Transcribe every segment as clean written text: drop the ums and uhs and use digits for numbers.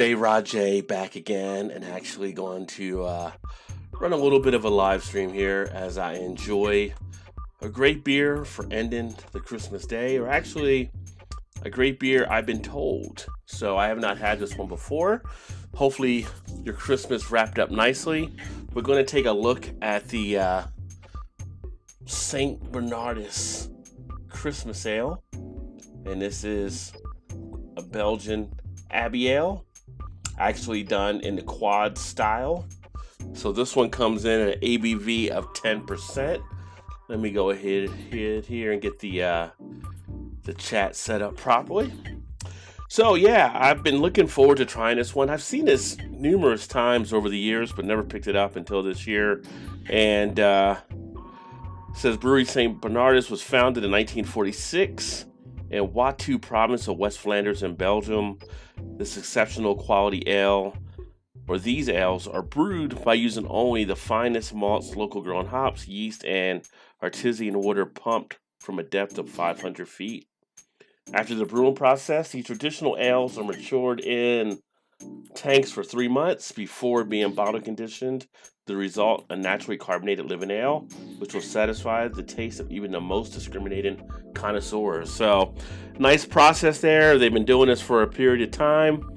Hey Rajay back again and actually going to run a little bit of a live stream here as I enjoy a great beer for ending the Christmas day, or actually a great beer I've been told. So I have not had this one before. Hopefully your Christmas wrapped up nicely. We're going to take a look at the St. Bernardus Christmas Ale, and this is a Belgian Abbey Ale, actually done in the quad style. So this one comes in at an ABV of 10%. Let me go ahead here and get the chat set up properly. So yeah, I've been looking forward to trying this one. I've seen this numerous times over the years, but never picked it up until this year. And it says Brewery St. Bernardus was founded in 1946 in Poitou province of West Flanders in Belgium. This exceptional quality ale, or these ales, are brewed by using only the finest malts, local grown hops, yeast, and artesian water pumped from a depth of 500 feet. After the brewing process, these traditional ales are matured in tanks for 3 months before being bottle conditioned. The result, a naturally carbonated living ale, which will satisfy the taste of even the most discriminating connoisseurs. So, nice process there. They've been doing this for a period of time.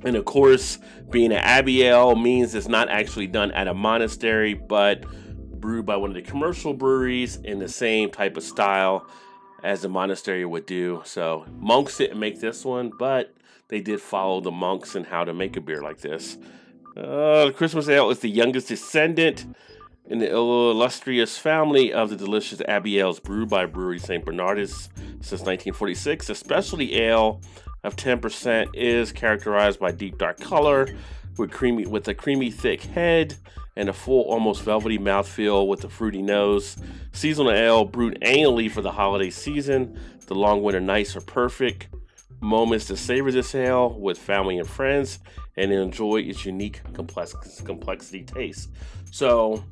And of course, being an Abbey Ale means it's not actually done at a monastery, but brewed by one of the commercial breweries in the same type of style as the monastery would do. So monks didn't make this one, but they did follow the monks in how to make a beer like this. The Christmas Ale is the youngest descendant in the illustrious family of the delicious Abbey Ales brewed by Brewery St. Bernardus since 1946. A specialty ale of 10% is characterized by deep dark color with a creamy thick head and a full, almost velvety mouthfeel with a fruity nose. Seasonal ale brewed annually for the holiday season. The long winter nights are perfect moments to savor this ale with family and friends and enjoy its unique complexity taste. So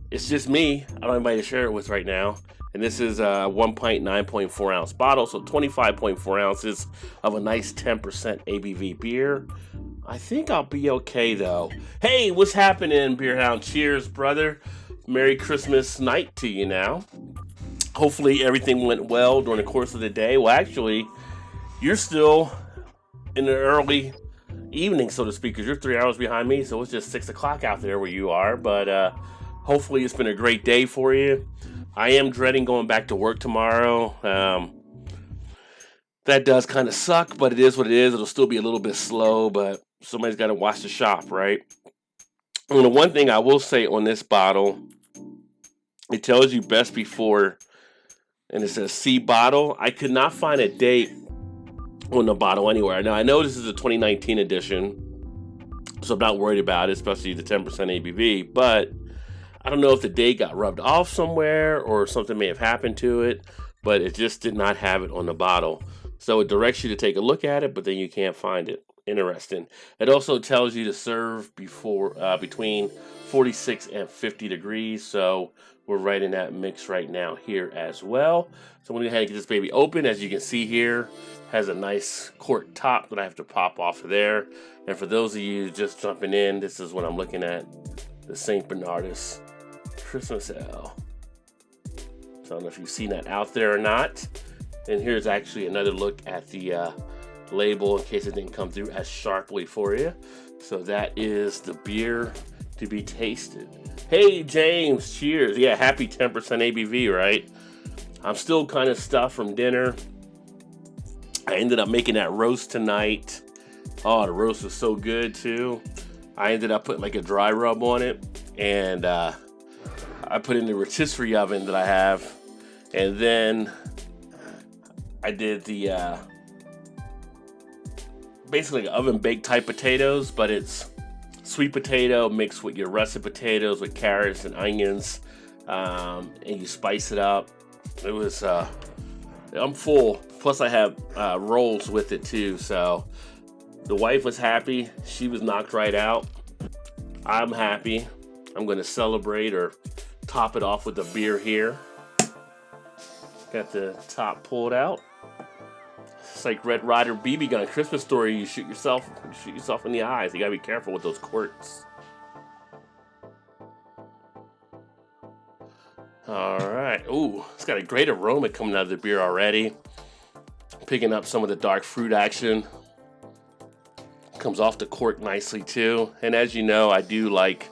it's just me. I don't have anybody to share it with right now. And this is a 1 pint, 9.4 ounce bottle. So 25.4 ounces of a nice 10% ABV beer. I think I'll be okay though. Hey, what's happening, Beerhound? Cheers, brother. Merry Christmas night to you now. Hopefully everything went well during the course of the day. Well, actually, you're still in the early evening, so to speak, because you're 3 hours behind me. So it's just 6 o'clock out there where you are. But hopefully it's been a great day for you. I am dreading going back to work tomorrow. That does kind of suck, but it is what it is. It'll still be a little bit slow, but somebody's got to watch the shop, right? And the one thing I will say on this bottle, it tells you best before, and it says C bottle. I could not find a date on the bottle anywhere. Now, I know this is a 2019 edition, so I'm not worried about it, especially the 10% ABV, but I don't know if the date got rubbed off somewhere or something may have happened to it, but it just did not have it on the bottle. So it directs you to take a look at it, but then you can't find it. Interesting. It also tells you to serve between 46 and 50 degrees. So we're right in that mix right now here as well. So I'm going to go ahead and get this baby open. As you can see here, has a nice cork top that I have to pop off of there. And for those of you just jumping in, this is what I'm looking at. The St. Bernardus Christmas Ale. So I don't know if you've seen that out there or not. And here's actually another look at the label in case it didn't come through as sharply for you. So that is the beer to be tasted. Hey James, cheers. Yeah, happy 10% ABV, right? I'm still kind of stuffed from dinner. I ended up making that roast tonight. Oh, the roast was so good too. I ended up putting like a dry rub on it, and I put it in the rotisserie oven that I have, and then I did the basically oven baked type potatoes, but it's sweet potato mixed with your russet potatoes with carrots and onions, and you spice it up. It was I'm full. Plus I have rolls with it too, so the wife was happy. She was knocked right out. I'm happy. I'm going to celebrate or top it off with a beer here. Got the top pulled out. It's like Red Ryder BB gun, Christmas story. You shoot yourself in the eyes. You gotta be careful with those corks. All right. Ooh, it's got a great aroma coming out of the beer already. Picking up some of the dark fruit action. Comes off the cork nicely too. And as you know, I do like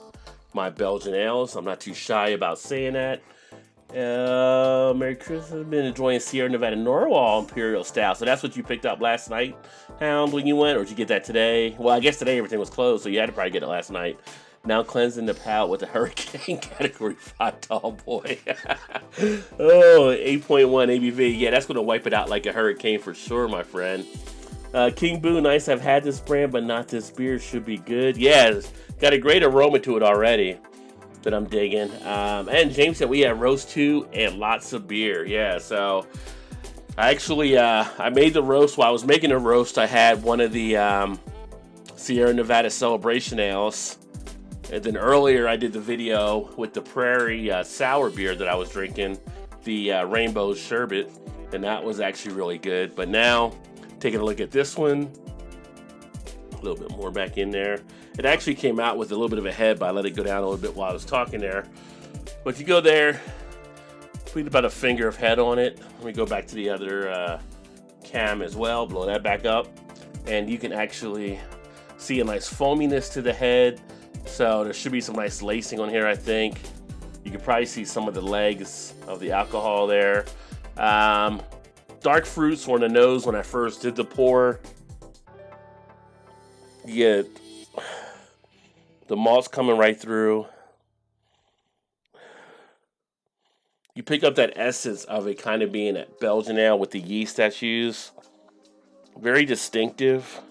my Belgian ales. I'm not too shy about saying that. Merry Christmas. I've been enjoying Sierra Nevada Norwal Imperial Style. So that's what you picked up last night, Hound, when you went? Or did you get that today? Well, I guess today everything was closed, so you had to probably get it last night. Now cleansing the palate with a Hurricane Category 5 tall boy. Oh, 8.1 ABV. Yeah, that's going to wipe it out like a hurricane for sure, my friend. King Boo, nice. I've had this brand, but not this beer. Should be good. Yeah, it's got a great aroma to it already that I'm digging. And James said we had roast 2 and lots of beer. Yeah, so I actually I made the roast. While I was making the roast, I had one of the Sierra Nevada Celebration Ales. And then earlier I did the video with the Prairie sour beer that I was drinking, the Rainbow Sherbet, and that was actually really good. But now, taking a look at this one, a little bit more back in there. It actually came out with a little bit of a head, but I let it go down a little bit while I was talking there. But if you go there, put about a finger of head on it. Let me go back to the other cam as well, blow that back up. And you can actually see a nice foaminess to the head. So there should be some nice lacing on here, I think. You can probably see some of the legs of the alcohol there. Dark fruits were on the nose when I first did the pour. You get the malts coming right through. You pick up that essence of it kind of being a Belgian ale with the yeast that's used. Very distinctive.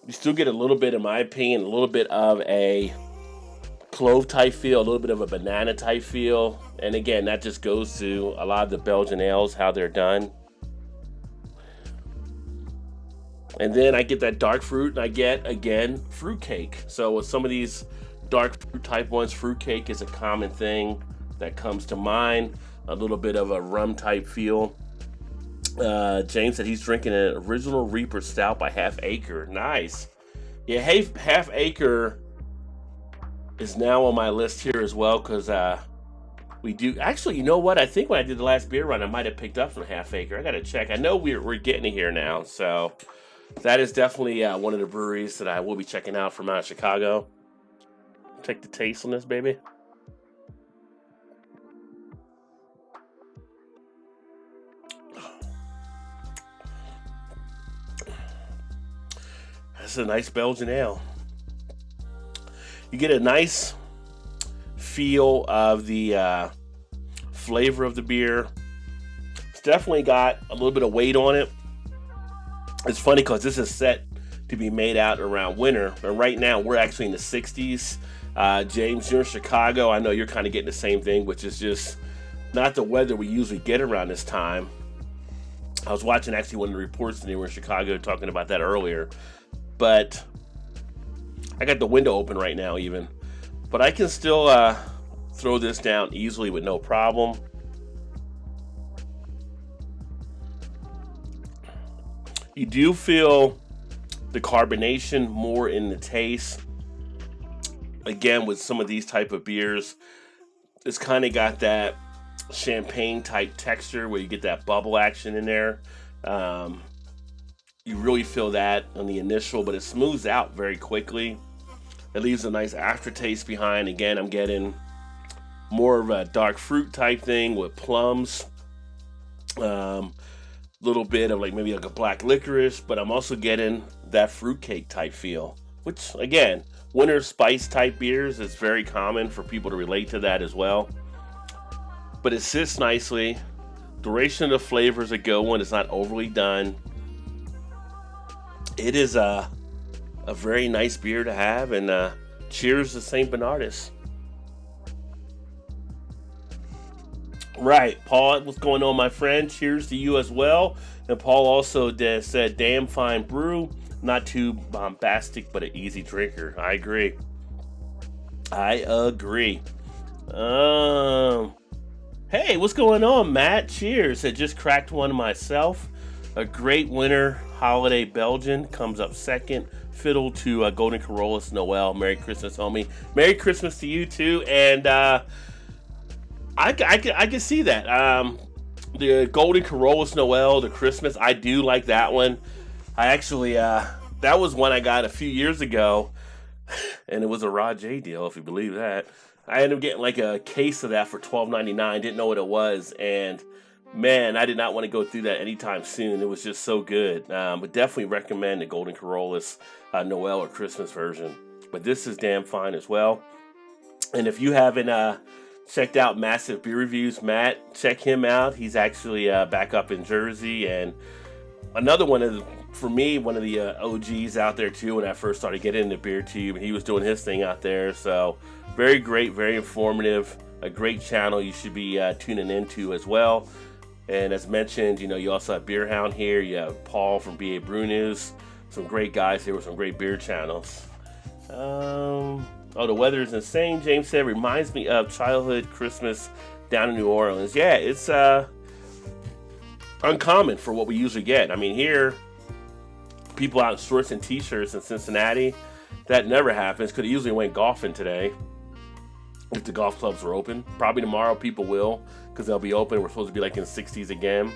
You still get a little bit, in my opinion, a little bit of a clove type feel, a little bit of a banana type feel. And again, that just goes to a lot of the Belgian ales, how they're done. And then I get that dark fruit, and I get, again, fruitcake. So with some of these dark fruit type ones, fruitcake is a common thing that comes to mind. A little bit of a rum type feel. James said he's drinking an Original Reaper Stout by Half Acre. Nice. Yeah, hey, Half Acre is now on my list here as well, because we do... Actually, you know what? I think when I did the last beer run, I might have picked up some Half Acre. I got to check. I know we're getting it here now, so that is definitely one of the breweries that I will be checking out from out of Chicago. Take the taste on this, baby. This is a nice Belgian ale. You get a nice feel of the flavor of the beer. It's definitely got a little bit of weight on it. It's funny because this is set to be made out around winter, but right now we're actually in the 60s. James, you're in Chicago. I know you're kind of getting the same thing, which is just not the weather we usually get around this time. I was watching actually one of the reports that they were in Chicago talking about that earlier. But I got the window open right now even. But I can still throw this down easily with no problem. You do feel the carbonation more in the taste. Again, with some of these type of beers, it's kind of got that champagne type texture where you get that bubble action in there. You really feel that on the initial, but it smooths out very quickly. It leaves a nice aftertaste behind. Again, I'm getting more of a dark fruit type thing with plums. Little bit of like maybe like a black licorice, but I'm also getting that fruitcake type feel, which again, winter spice type beers, it's very common for people to relate to that as well. But it sits nicely. Duration of the flavor is a good one. It's not overly done. It is a very nice beer to have, and cheers to St. Bernardus. Right, Paul, what's going on, my friend? Cheers to you as well. And Paul also said, damn fine brew, not too bombastic, but an easy drinker. I agree. Hey, what's going on, Matt? Cheers. I just cracked one myself. A great winter holiday Belgian comes up second. Fiddle to Golden Carolus Noel. Merry Christmas, homie. Merry Christmas to you too. And I can see that. The Golden Carolus Noel, the Christmas, I do like that one. I actually, that was one I got a few years ago, and it was a Raw J deal, if you believe that. I ended up getting like a case of that for $12.99. Didn't know what it was, and man, I did not want to go through that anytime soon. It was just so good. But definitely recommend the Golden Carolus Noel or Christmas version. But this is damn fine as well. And if you haven't checked out Massive Beer Reviews, Matt, check him out. He's actually back up in Jersey, and another one of the, for me, one of the OGs out there too when I first started getting into beer tube, and he was doing his thing out there. So very great, very informative, a great channel you should be tuning into as well. And as mentioned, you know, you also have Beer Hound here. You have Paul from BA Brew News. Some great guys here with some great beer channels. Oh, the weather is insane. James said, reminds me of childhood Christmas down in New Orleans. Yeah, it's uncommon for what we usually get. I mean, here, people out in shorts and t-shirts in Cincinnati, that never happens. Could have usually went golfing today if the golf clubs were open. Probably tomorrow people will, because they'll be open. We're supposed to be like in the 60s again.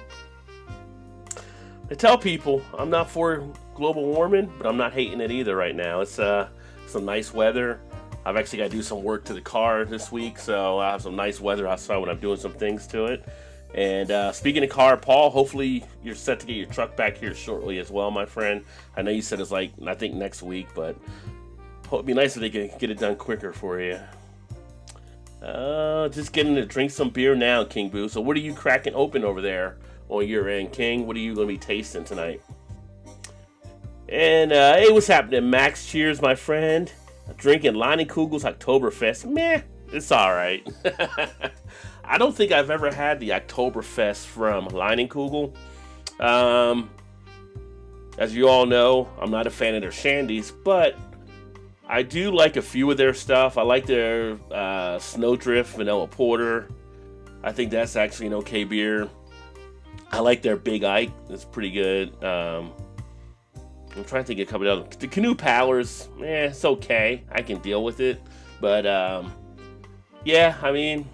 I tell people I'm not for global warming, but I'm not hating it either right now. It's some nice weather. I've actually got to do some work to the car this week, so I have some nice weather outside when I'm doing some things to it. And speaking of car, Paul, hopefully you're set to get your truck back here shortly as well, my friend. I know you said it's like, I think next week, but it'd be nice if they could get it done quicker for you. Just getting to drink some beer now, King Boo. So what are you cracking open over there on your end, King? What are you going to be tasting tonight? And hey, what's happening, Max? Cheers, my friend. Drinking Leinenkugel's Oktoberfest. Meh, it's all right. I don't think I've ever had the Oktoberfest from Leinenkugel. As you all know, I'm not a fan of their shandies, but I do like a few of their stuff. I like their Snowdrift Vanilla Porter. I think that's actually an okay beer. I like their Big Ike. It's pretty good. I'm trying to think of a couple of others. The Canoe Powers, it's okay. I can deal with it. But, yeah, I mean,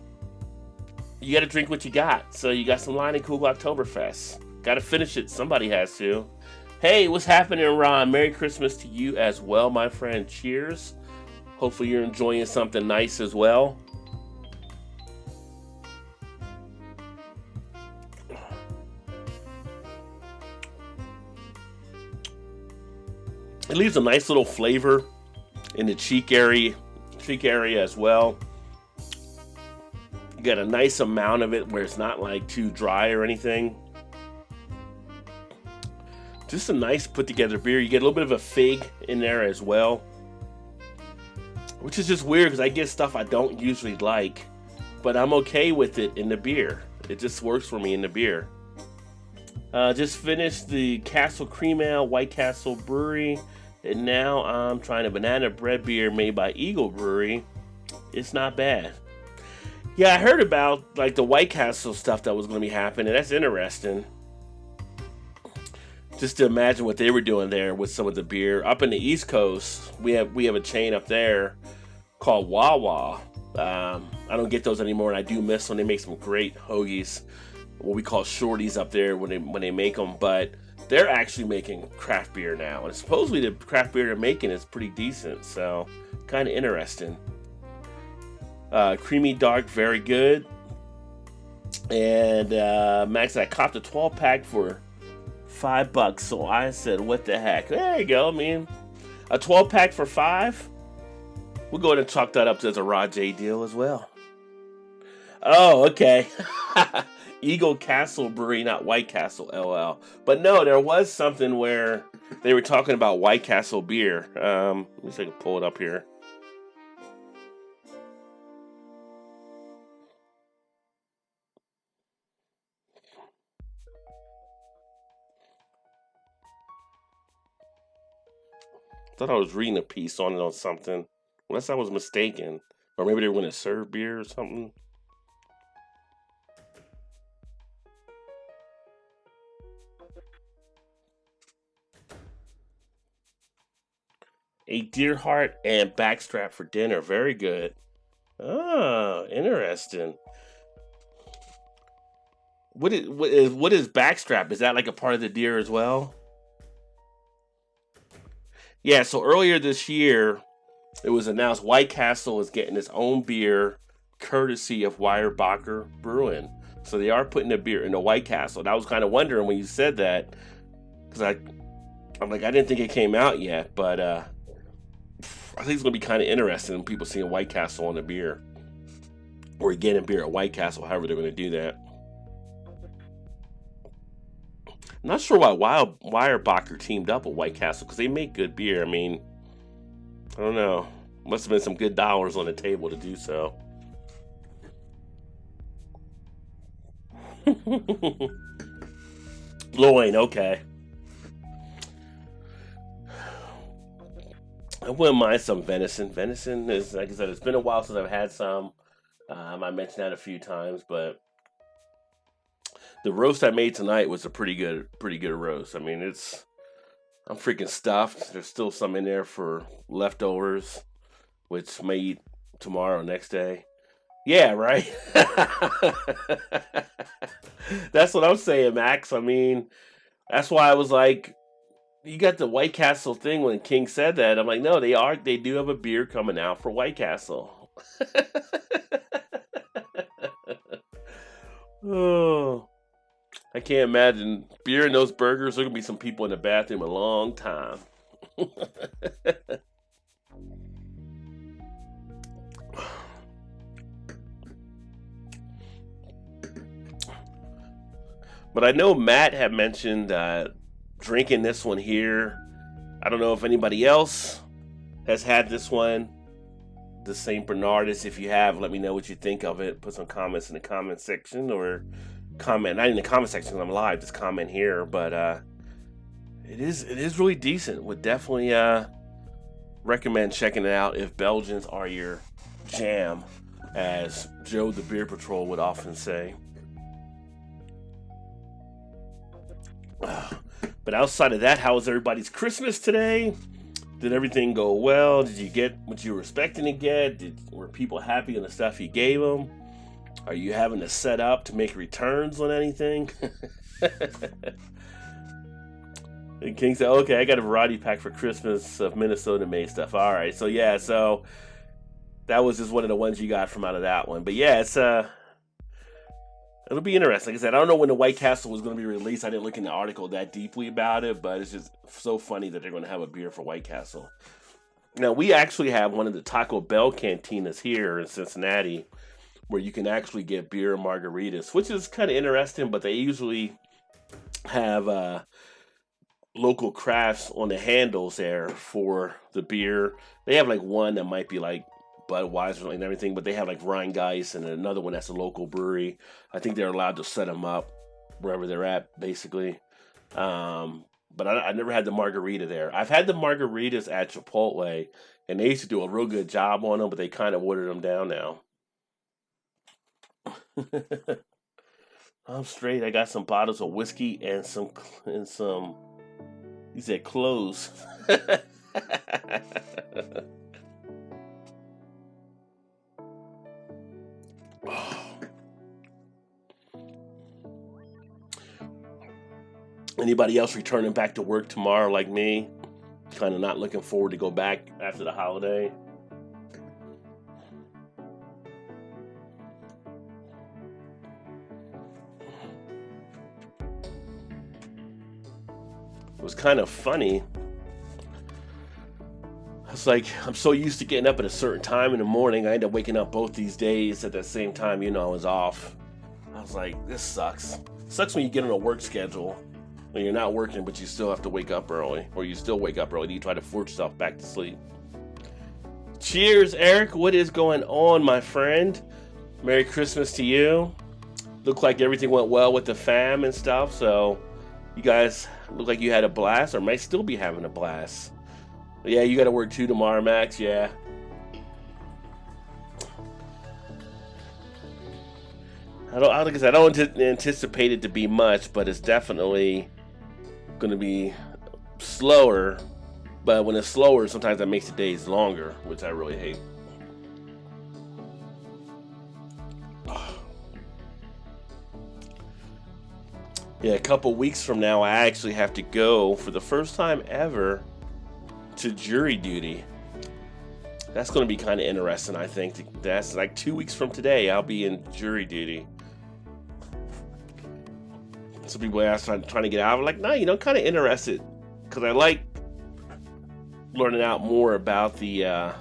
you got to drink what you got. So you got some Leinenkugel Oktoberfest. Got to finish it. Somebody has to. Hey, what's happening, Ron? Merry Christmas to you as well, my friend. Cheers. Hopefully you're enjoying something nice as well. It leaves a nice little flavor in the cheek area as well. You got a nice amount of it where it's not like too dry or anything. Just a nice put together beer. You get a little bit of a fig in there as well, which is just weird because I get stuff I don't usually like, but I'm okay with it in the beer. It just works for me in the beer. Just finished the Castle Cream Ale, White Castle Brewery, and now I'm trying a banana bread beer made by Eagle Brewery. It's not bad. Yeah, I heard about like the White Castle stuff that was going to be happening. That's interesting. Just to imagine what they were doing there with some of the beer. Up in the East Coast, we have a chain up there called Wawa. I don't get those anymore, and I do miss them. They make some great hoagies, what we call shorties up there when they make them. But they're actually making craft beer now, and supposedly the craft beer they're making is pretty decent. So kind of interesting. Creamy dark, very good. And Max, I copped a 12-pack for $5. So I said, what the heck? There you go. I mean, a 12-pack for $5. We'll go ahead and chalk that up as a Raw J deal as well. Oh, okay. Eagle Castle Brewery, not White Castle, LL. But no, there was something where they were talking about White Castle beer. Let me see if I can pull it up here. I thought I was reading a piece on it on something. Unless I was mistaken. Or maybe they were going to serve beer or something. Ate deer heart and backstrap for dinner. Very good. Oh, interesting. What is backstrap? Is that like a part of the deer as well? Yeah. So earlier this year, it was announced White Castle is getting its own beer, courtesy of Weyerbacher Brewing. So they are putting a beer in the White Castle. And I was kind of wondering when you said that, because I'm like, I didn't think it came out yet, but I think it's gonna be kind of interesting when people seeing White Castle on the beer, or getting beer at White Castle, however they're gonna do that. I'm not sure why Weyerbacher teamed up with White Castle, because they make good beer. I mean, I don't know. Must have been some good dollars on the table to do so. Loin, okay. I wouldn't mind some venison. Venison is, like I said, it's been a while since I've had some. I mentioned that a few times, but the roast I made tonight was a pretty good roast. I mean, I'm freaking stuffed. There's still some in there for leftovers, which may eat tomorrow or next day. Yeah, right. That's what I'm saying, Max. I mean, that's why I was like, you got the White Castle thing when King said that. I'm like, no, they do have a beer coming out for White Castle. Oh, I can't imagine beer and those burgers. There gonna be some people in the bathroom a long time. But I know Matt had mentioned drinking this one here. I don't know if anybody else has had this one, the St. Bernardus. If you have, let me know what you think of it. Put some comments in the comment section, or comment, not in the comment section, I'm live, just comment here. But it is really decent. Would definitely recommend checking it out if Belgians are your jam, as Joe the Beer Patrol would often say. But outside of that, how was everybody's Christmas today? Did everything go well? Did you get what you were expecting to get? Were people happy on the stuff you gave them? Are you having to set up to make returns on anything? And King said, okay, I got a variety pack for Christmas of Minnesota made stuff. All right, so yeah, so that was just one of the ones you got from out of that one. But yeah, it'll be interesting. Like I said, I don't know when the White Castle was going to be released. I didn't look in the article that deeply about it, but it's just so funny that they're going to have a beer for White Castle. Now, we actually have one of the Taco Bell cantinas here in Cincinnati where you can actually get beer and margaritas, which is kind of interesting, but they usually have local crafts on the handles there for the beer. They have like one that might be like Budweiser and everything, but they have like Rheingeist and another one that's a local brewery. I think they're allowed to set them up wherever they're at, basically. But I never had the margarita there. I've had the margaritas at Chipotle, and they used to do a real good job on them, but they kind of watered them down now. I'm straight. I got some bottles of whiskey and some. He said clothes. Anybody else returning back to work tomorrow like me? Kind of not looking forward to go back after the holiday. It was kind of funny. It's like, I'm so used to getting up at a certain time in the morning. I end up waking up both these days at the same time, I was off. I was like, this sucks. Sucks when you get on a work schedule when you're not working, but you still have to wake up early, or you still wake up early and you try to force yourself back to sleep. Cheers, Eric. What is going on, my friend? Merry Christmas to you. Looked like everything went well with the fam and stuff, so you guys look like you had a blast, or might still be having a blast. But yeah, you got to work too tomorrow, Max. Yeah. Like I said, I don't anticipate it to be much, but it's definitely going to be slower But when it's slower, sometimes that makes the days longer, which I really hate. Yeah, a couple weeks from now, I actually have to go for the first time ever to jury duty. That's going to be kind of interesting, I think. That's like 2 weeks from today, I'll be in jury duty. Some people ask, trying to get out. I'm like, no, kind of interested because I like learning out more about the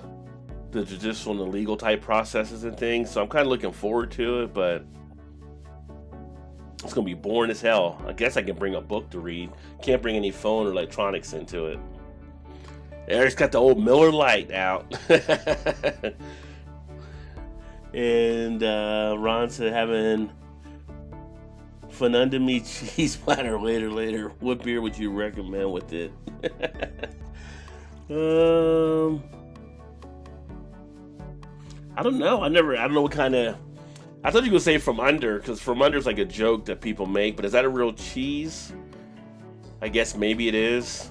judicial and the legal type processes and things. So I'm kind of looking forward to it, but it's going to be boring as hell. I guess I can bring a book to read. Can't bring any phone or electronics into it. Eric's got the old Miller Lite out. And Ron said having fun under me cheese platter later. What beer would you recommend with it? I don't know. I don't know what kind of. I thought you would say from under, because from under is like a joke that people make, but is that a real cheese? I guess maybe it is.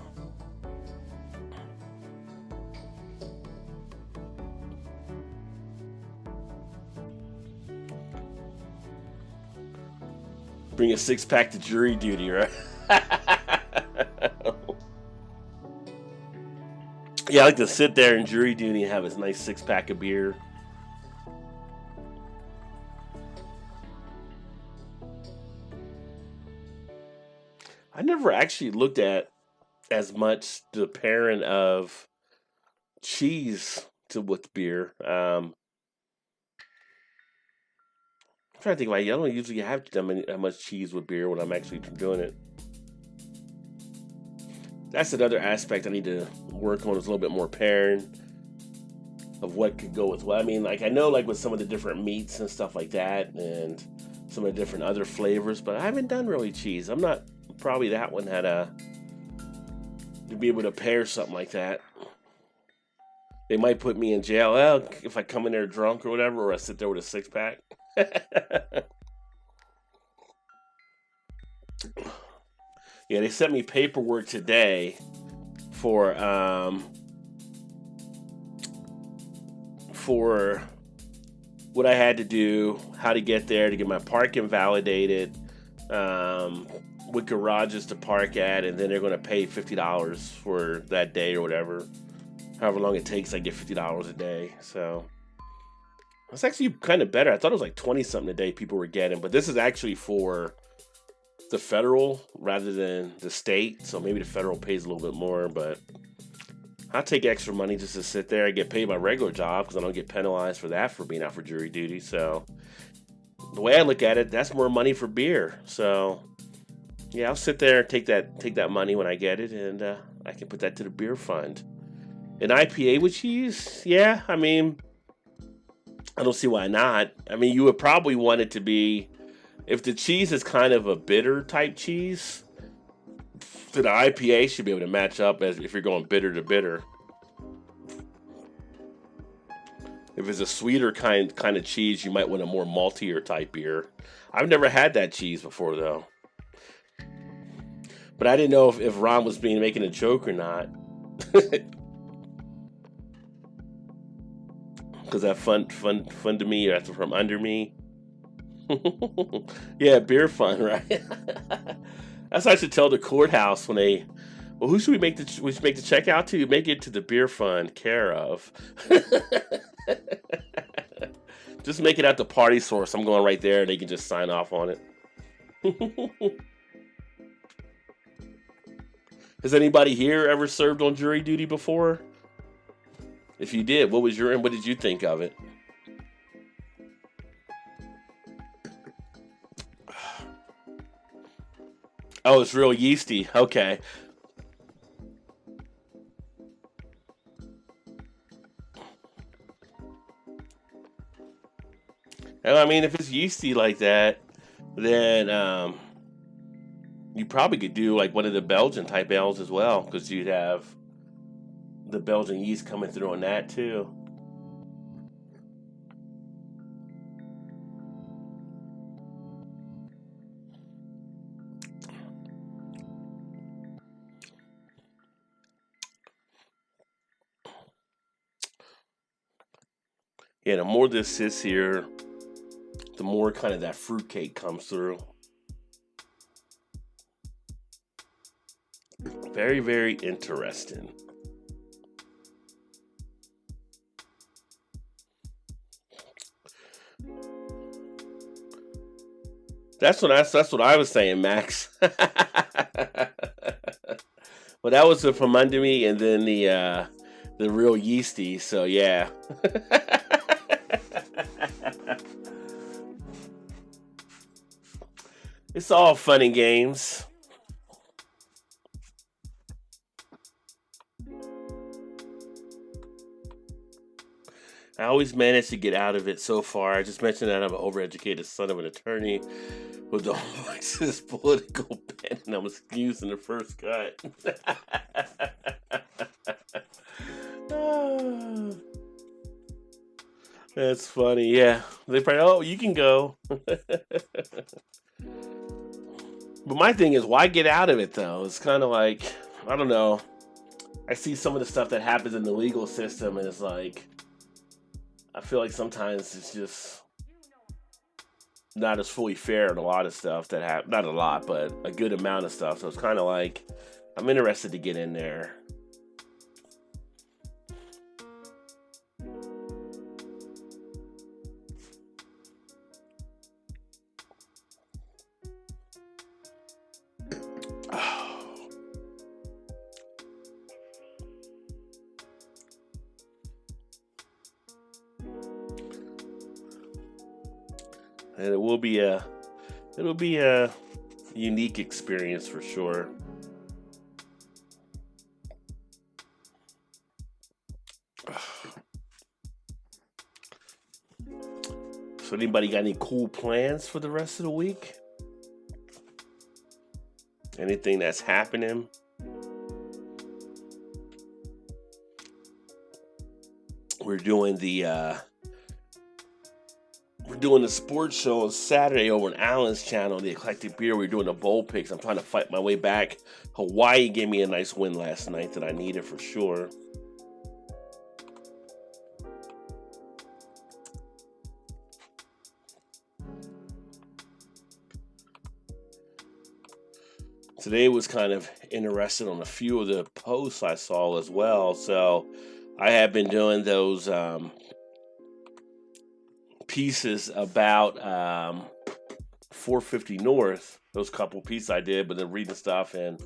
Bring a 6-pack to jury duty, right? Yeah, I like to sit there in jury duty and have a nice 6-pack of beer. I never actually looked at as much the pairing of cheese with beer. I'm trying to think, like, I don't usually have that much cheese with beer when I'm actually doing it. That's another aspect I need to work on, is a little bit more pairing of what could go with what. I mean, like, I know, like, with some of the different meats and stuff like that, and some of the different other flavors, but I haven't done really cheese. I'm not probably that one had to be able to pair something like that. They might put me in jail if I come in there drunk or whatever, or I sit there with a 6-pack. Yeah, they sent me paperwork today for what I had to do, how to get there, to get my parking validated, what garages to park at, and then they're going to pay $50 for that day or whatever. However long it takes, I get $50 a day. So it's actually kind of better. I thought it was like 20 something a day people were getting, but this is actually for the federal rather than the state. So maybe the federal pays a little bit more, but I'll take extra money just to sit there. I get paid my regular job because I don't get penalized for that for being out for jury duty. So the way I look at it, that's more money for beer. So yeah, I'll sit there and take that money when I get it, and I can put that to the beer fund. An IPA with cheese? Yeah, I mean, I don't see why not. I mean, you would probably want it to be, if the cheese is kind of a bitter type cheese, then the IPA should be able to match up as if you're going bitter to bitter. If it's a sweeter kind of cheese, you might want a more maltier type beer. I've never had that cheese before though. But I didn't know if Ron was making a joke or not. Because that fun to me, or that's from under me. Yeah, beer fun, right? That's what I should tell the courthouse when they. Well, who should we should make the check out to? Make it to the beer fund care of. Just make it at the party source. I'm going right there, and they can just sign off on it. Has anybody here ever served on jury duty before? If you did, what did you think of it? Oh, it's real yeasty. Okay. And I mean, if it's yeasty like that, then you probably could do like one of the Belgian type ales as well, because you'd have the Belgian yeast coming through on that too. Yeah, the more this sits here, the more kind of that fruitcake comes through. Very, very interesting. That's what I was saying, Max. Well, that was from under me, and then the real yeasty. So yeah. It's all fun and games. I always manage to get out of it so far. I just mentioned that I'm an overeducated son of an attorney with the Marxist political bent, and I'm excused in the first cut. That's funny. Yeah, they probably, oh, you can go. But my thing is, why get out of it though? It's kind of like, I don't know. I see some of the stuff that happens in the legal system, and it's like, I feel like sometimes it's just not as fully fair in a lot of stuff that happen. Not a lot, but a good amount of stuff. So it's kind of like, I'm interested to get in there. And it'll be a unique experience for sure. So anybody got any cool plans for the rest of the week? Anything that's happening? We're doing the sports show on Saturday over on Alan's channel, the Eclectic Beer. We're doing the bowl picks. I'm trying to fight my way back. Hawaii gave me a nice win last night that I needed for sure. Today was kind of interested on a few of the posts I saw as well. So I have been doing those pieces about 450 North, those couple pieces I did, but then reading stuff, and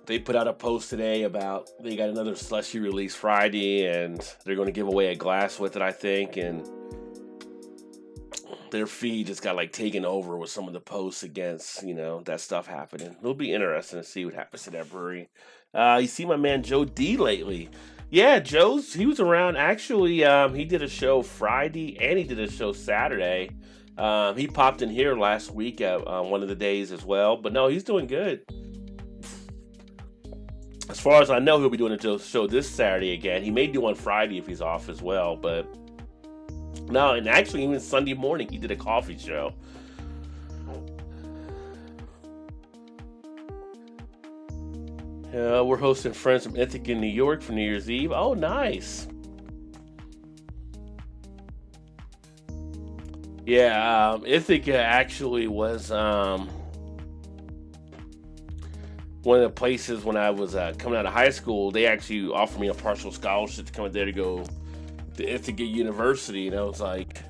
they put out a post today about they got another slushy release Friday, and they're going to give away a glass with it, I think, and their feed just got like taken over with some of the posts against, that stuff happening. It'll be interesting to see what happens to that brewery. You see my man Joe D lately. Yeah, he was around. Actually, he did a show Friday and he did a show Saturday. He popped in here last week at one of the days as well. But no, he's doing good. As far as I know, he'll be doing a show this Saturday again. He may do one Friday if he's off as well. But no, and actually even Sunday morning, he did a coffee show. We're hosting friends from Ithaca in New York for New Year's Eve. Oh, nice. Yeah, Ithaca actually was one of the places when I was coming out of high school. They actually offered me a partial scholarship to come out there to go to Ithaca University. And I was like,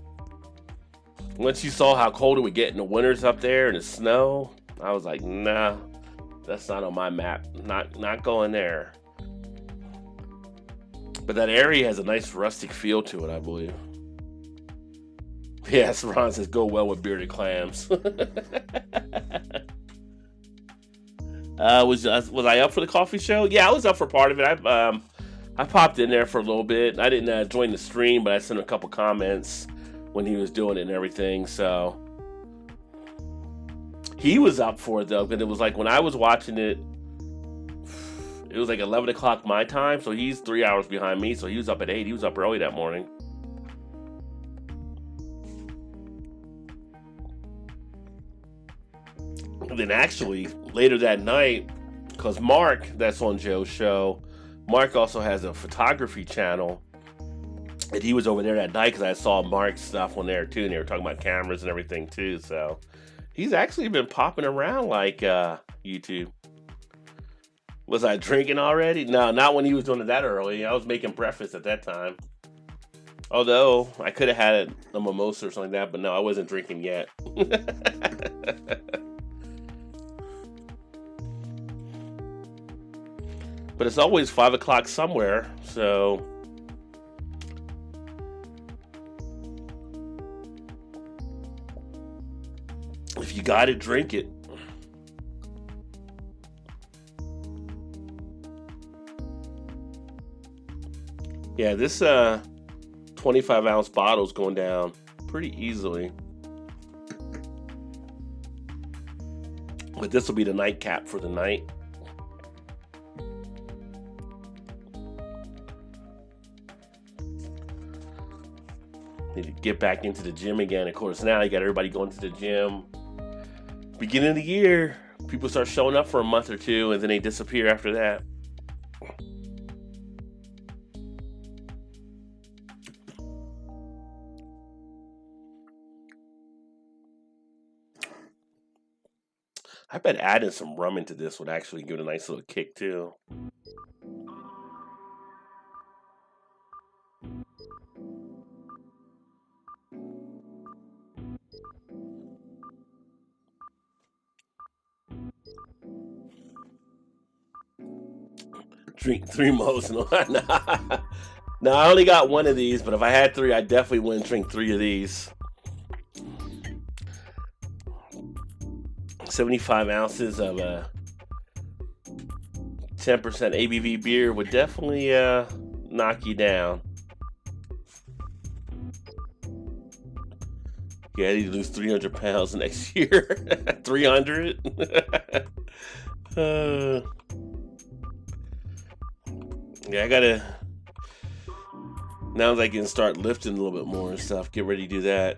once you saw how cold it would get in the winters up there and the snow, I was like, nah. That's not on my map. Not going there. But that area has a nice rustic feel to it, I believe. Yes, Ron says go well with bearded clams. Was I up for the coffee show? Yeah, I was up for part of it. I popped in there for a little bit. I didn't join the stream, but I sent a couple comments when he was doing it and everything. So he was up for it though, because it was like when I was watching it, it was like 11 o'clock my time, so he's 3 hours behind me, so he was up at 8. He was up early that morning. And then actually, later that night, because Mark, that's on Joe's show, Mark also has a photography channel, And he was over there that night because I saw Mark's stuff on there too, and they were talking about cameras and everything too. So he's actually been popping around like YouTube. Was I drinking already? No, not when he was doing it that early. I was making breakfast at that time. Although I could have had a mimosa or something like that, but no, I wasn't drinking yet. But it's always 5 o'clock somewhere, so if you gotta drink it. Yeah, this 25-ounce bottle's going down pretty easily. But this will be the nightcap for the night. Need to get back into the gym again. Of course, now you got everybody going to the gym. Beginning of the year, people start showing up for a month or two, and then they disappear after that. I bet adding some rum into this would actually give it a nice little kick too. Drink 3 most. No, I only got 1 of these, but if I had 3, I definitely wouldn't drink 3 of these. 75 ounces of 10% ABV beer would definitely knock you down. Yeah, I need to lose 300 pounds next year. 300? Yeah, I gotta. Now I can start lifting a little bit more and stuff. Get ready to do that.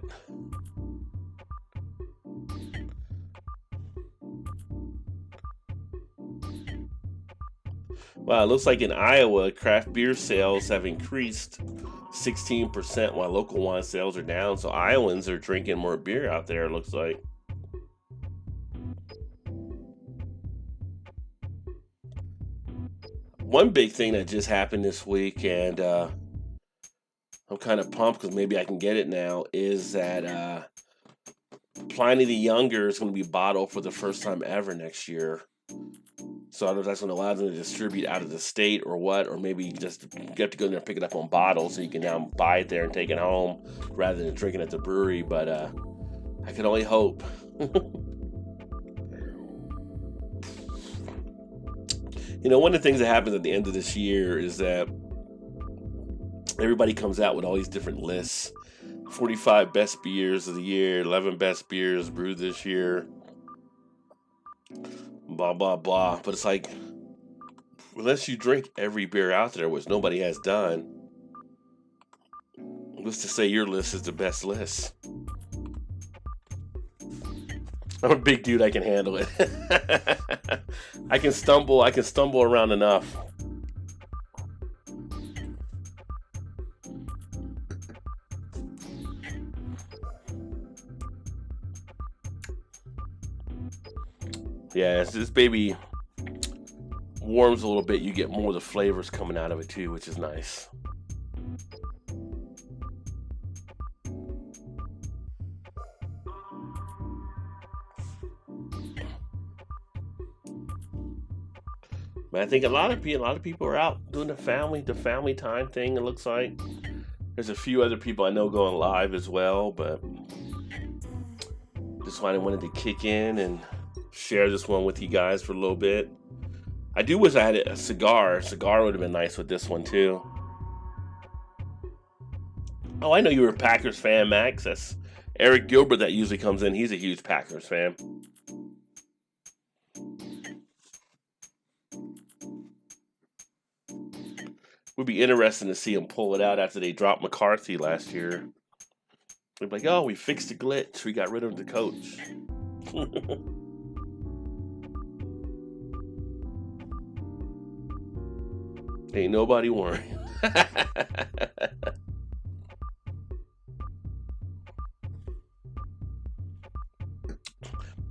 Wow, it looks like in Iowa, craft beer sales have increased 16% while local wine sales are down. So Iowans are drinking more beer out there, it looks like. One big thing that just happened this week, and I'm kind of pumped because maybe I can get it now, is that Pliny the Younger is going to be bottled for the first time ever next year. So I don't know if that's going to allow them to distribute out of the state or what, or maybe you have to go in there and pick it up on bottles so you can now buy it there and take it home rather than drinking at the brewery. But I can only hope. You know, one of the things that happens at the end of this year is that everybody comes out with all these different lists. 45 best beers of the year, 11 best beers brewed this year, blah, blah, blah. But it's like, unless you drink every beer out there, which nobody has done, what's to say your list is the best list? I'm a big dude, I can handle it. I can stumble around enough. Yeah, as this baby warms a little bit, you get more of the flavors coming out of it too, which is nice. But I think a lot of people are out doing the family time thing. It looks like there's a few other people I know going live as well, but just why I wanted to kick in and share this one with you guys for a little bit. I do wish I had a cigar. A cigar would have been nice with this one too. Oh, I know you were a Packers fan, Max. That's Eric Gilbert that usually comes in. He's a huge Packers fan. Would be interesting to see him pull it out after they dropped McCarthy last year. They'd be like, oh, we fixed the glitch. We got rid of the coach. Ain't nobody worrying.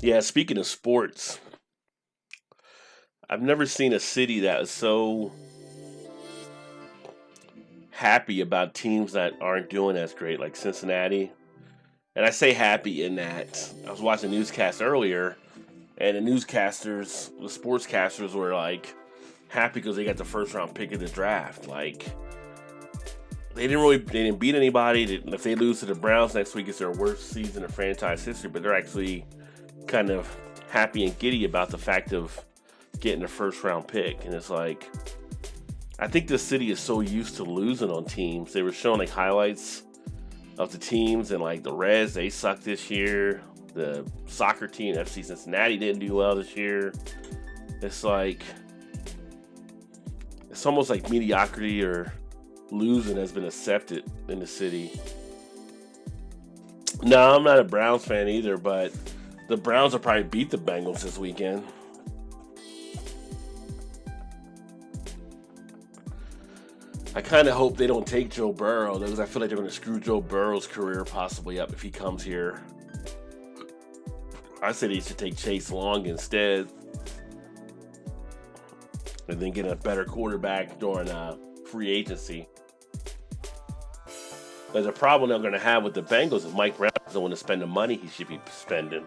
Yeah, speaking of sports, I've never seen a city that is so happy about teams that aren't doing as great, like Cincinnati. And I say happy in that I was watching a newscast earlier, and the sportscasters were like happy because they got the first round pick of the draft. Like they didn't beat anybody. If they lose to the Browns next week, it's their worst season in franchise history. But they're actually kind of happy and giddy about the fact of getting a first round pick. And it's like, I think the city is so used to losing on teams. They were showing like highlights of the teams, and like the Reds, they sucked this year. The soccer team, FC Cincinnati, didn't do well this year. It's like, it's almost like mediocrity or losing has been accepted in the city. No, I'm not a Browns fan either, but the Browns will probably beat the Bengals this weekend. I kind of hope they don't take Joe Burrow, because I feel like they're going to screw Joe Burrow's career possibly up if he comes here. I said he should take Chase Long instead, and then get a better quarterback during free agency. There's a problem they're going to have with the Bengals if Mike Brown doesn't want to spend the money he should be spending.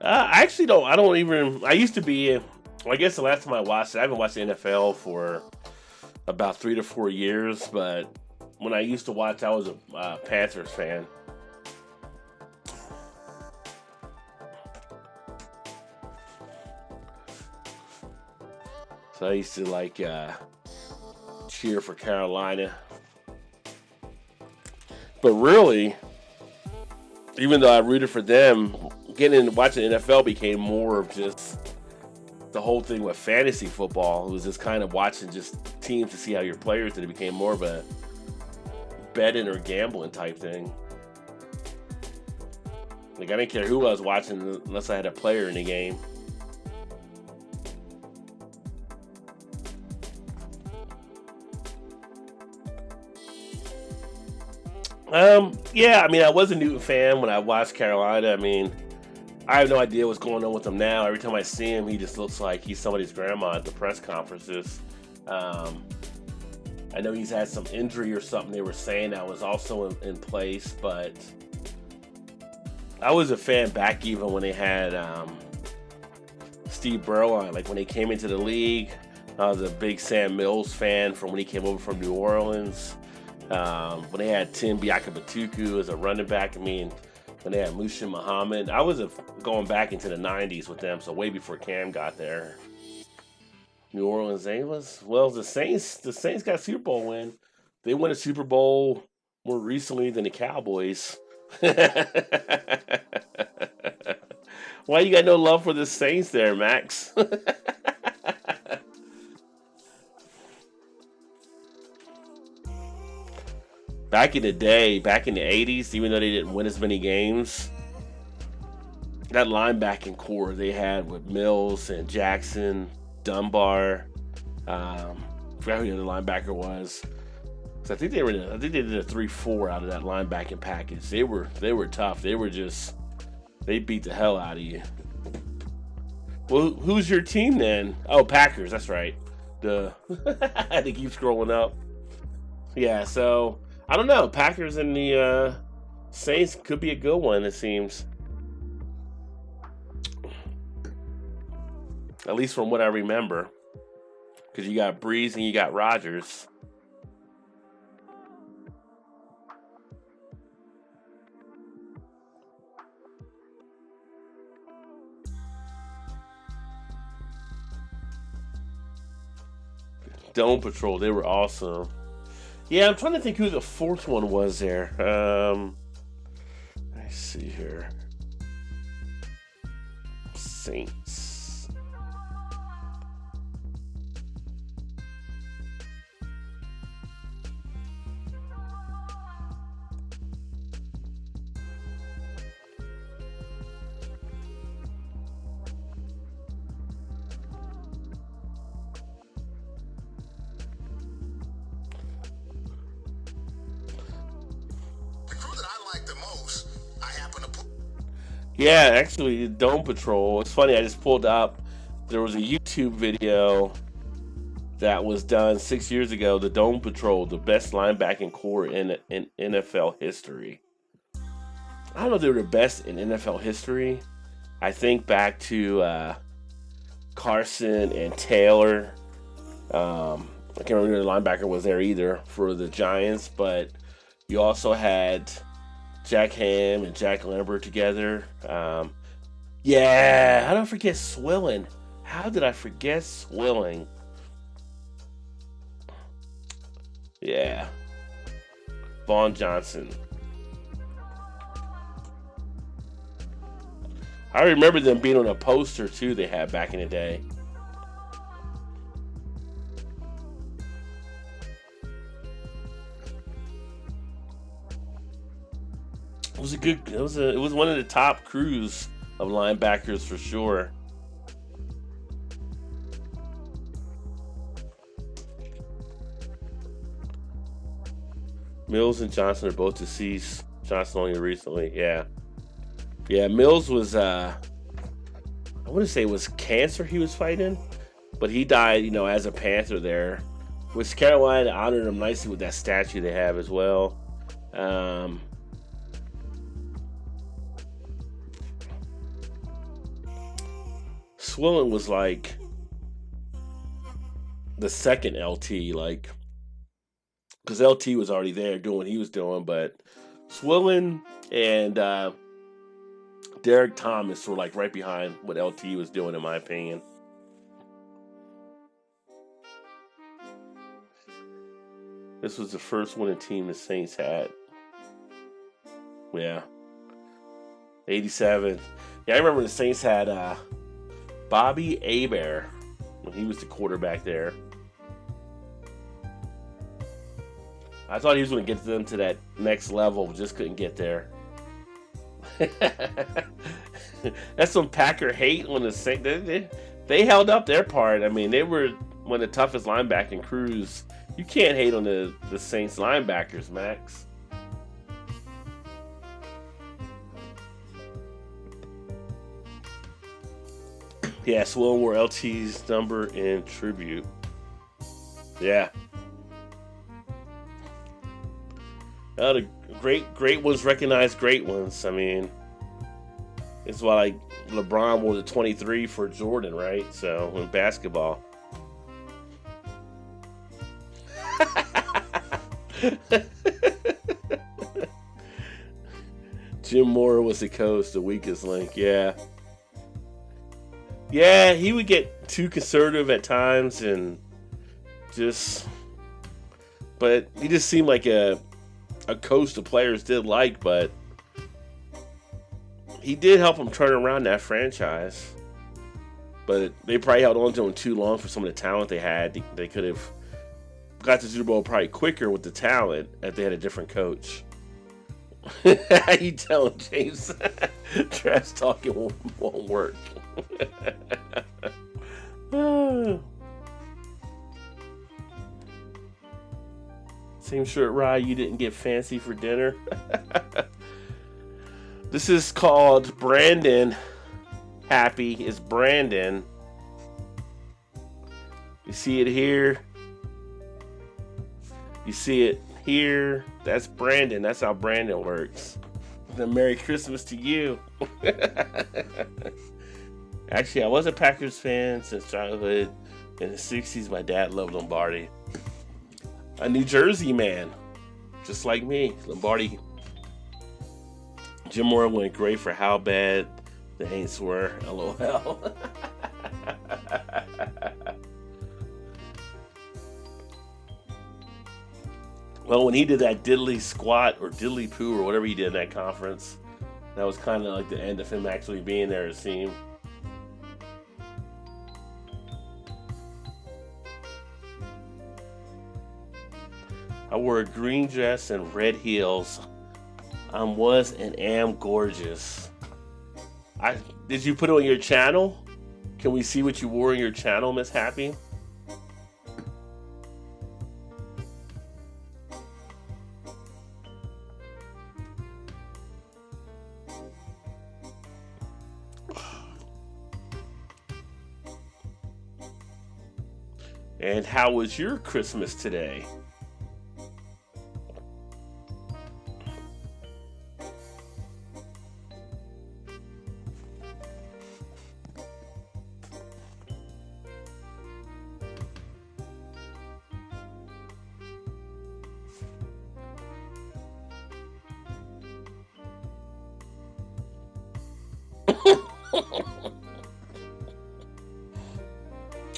I actually don't. I don't even. I used to be. I guess the last time I watched it, I haven't watched the NFL for about 3 to 4 years. But when I used to watch, I was a Panthers fan. So I used to like cheer for Carolina. But really, even though I rooted for them, getting into watching NFL became more of just the whole thing with fantasy football. It was just kind of watching just teams to see how your players did. It became more of a betting or gambling type thing. Like, I didn't care who I was watching unless I had a player in the game. Yeah, I mean, I was a Newton fan when I watched Carolina. I mean, I have no idea what's going on with him now. Every time I see him, he just looks like he's somebody's grandma at the press conferences. I know he's had some injury or something they were saying that was also in place, but I was a fan back even when they had Steve Burrow on. Like when they came into the league, I was a big Sam Mills fan from when he came over from New Orleans. When they had Tim Biakabatuku as a running back, I mean, when they had Mushin Muhammad, I was going back into the 90s with them, so way before Cam got there. New Orleans, the Saints got a Super Bowl win. They won a Super Bowl more recently than the Cowboys. Why you got no love for the Saints there, Max? Back in the day, back in the 80s, even though they didn't win as many games, that linebacking core they had with Mills and Jackson, Dunbar, I forgot who the other linebacker was. So I think they did a 3-4 out of that linebacking package. They were tough. They beat the hell out of you. Well, who's your team then? Oh, Packers. That's right. I had to keep scrolling up. Yeah, so I don't know. Packers and the Saints could be a good one, it seems. At least from what I remember. Because you got Breeze and you got Rodgers. Dome Patrol, they were awesome. Yeah, I'm trying to think who the fourth one was there. Let's see here. Saints. Yeah, actually, Dome Patrol. It's funny. I just pulled up. There was a YouTube video that was done 6 years ago. The Dome Patrol, the best linebacking core in NFL history. I don't know if they were the best in NFL history. I think back to Carson and Taylor. I can't remember the linebacker was there either for the Giants, but you also had Jack Ham and Jack Lambert together. Yeah, how did I forget Swilling? How did I forget Swilling? Yeah, Vaughn Johnson. I remember them being on a poster too. They had back in the day. It was a good. It was one of the top crews of linebackers for sure. Mills and Johnson are both deceased. Johnson only recently. Yeah, yeah. Mills was. I want to say it was cancer he was fighting, but he died. As a Panther there, which Carolina honored him nicely with that statue they have as well. Um, Swilling was like the second LT, like because LT was already there doing what he was doing, but Swilling and Derek Thomas were like right behind what LT was doing, in my opinion. This was the first winning team the Saints had. Yeah, 87. Yeah, I remember the Saints had Bobby Hebert when he was the quarterback there. I thought he was going to get them to that next level, just couldn't get there. That's some Packer hate on the Saints. They held up their part. I mean, they were one of the toughest linebacking crews. You can't hate on the Saints linebackers, Max. Yeah, Swilling wore LT's number in tribute. Yeah. The great ones recognize great ones. I mean, it's why like LeBron wore the 23 for Jordan, right? So in basketball. Jim Moore was the coach, the weakest link. Yeah. Yeah, he would get too conservative at times and just, but he just seemed like a coach the players did like, but he did help them turn around that franchise. But they probably held on to him too long for some of the talent they had. They could have got to the Super Bowl probably quicker with the talent if they had a different coach. You tell him, James. Trash talking won't work. Same shirt, Rye. You didn't get fancy for dinner. This is called Brandon. Happy is Brandon. You see it here. You see it here. That's Brandon. That's how Brandon works. Then Merry Christmas to you. Actually, I was a Packers fan since childhood. In the 60s, my dad loved Lombardi. A New Jersey man, just like me. Lombardi. Jim Moore went great for how bad the Aints were. LOL. Well, when he did that diddly squat or diddly poo or whatever he did in that conference, that was kind of like the end of him actually being there, it seemed. I wore a green dress and red heels. I was and am gorgeous. Did you put it on your channel? Can we see what you wore on your channel, Miss Happy? And how was your Christmas today?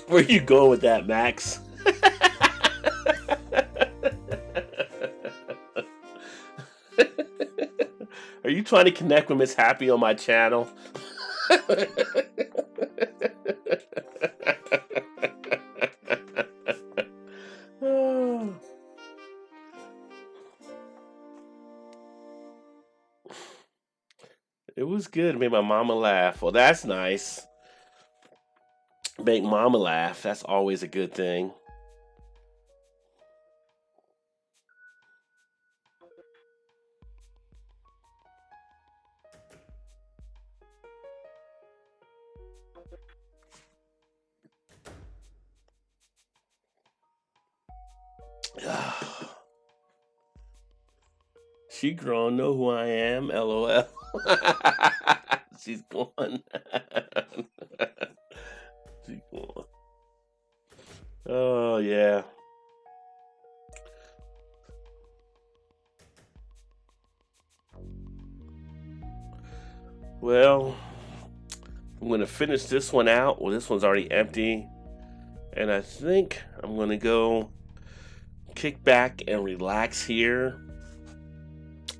Where you going with that, Max? Are you trying to connect with Miss Happy on my channel? It was good. It made my mama laugh. Well, that's nice. Make mama laugh. That's always a good thing. She grown, know who I am, LOL. She's gone. She's gone. Oh, yeah. Well, I'm going to finish this one out. Well, this one's already empty. And I think I'm going to go kick back and relax here.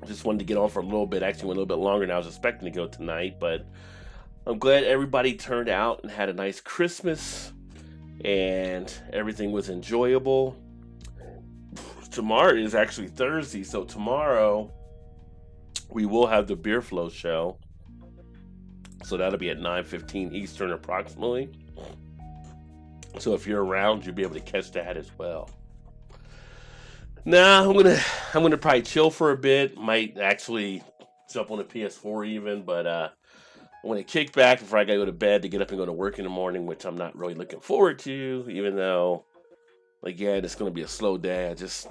Just wanted to get on for a little bit. Actually went a little bit longer than I was expecting to go tonight, but I'm glad everybody turned out and had a nice Christmas and everything was enjoyable. Tomorrow is actually Thursday, so tomorrow we will have the Beer Flow show. So that'll be at 9:15 Eastern approximately. So if you're around, you'll be able to catch that as well. Nah, I'm gonna probably chill for a bit. Might actually jump on the PS4 even, but I'm gonna kick back before I gotta go to bed to get up and go to work in the morning, which I'm not really looking forward to, even though, again, it's gonna be a slow day. I just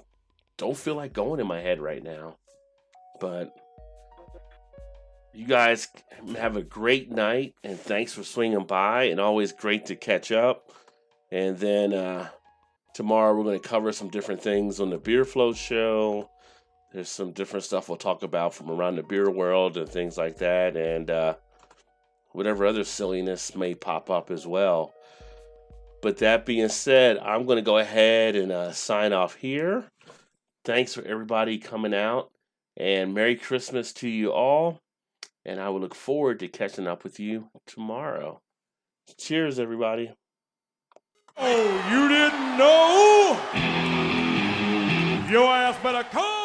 don't feel like going in my head right now. But you guys have a great night, and thanks for swinging by, and always great to catch up. And then tomorrow we're going to cover some different things on the Beer Flow show. There's some different stuff we'll talk about from around the beer world and things like that, and whatever other silliness may pop up as well. But that being said, I'm going to go ahead and sign off here. Thanks for everybody coming out, and Merry Christmas to you all. And I will look forward to catching up with you tomorrow. Cheers, everybody. Oh, you didn't know? Your ass better come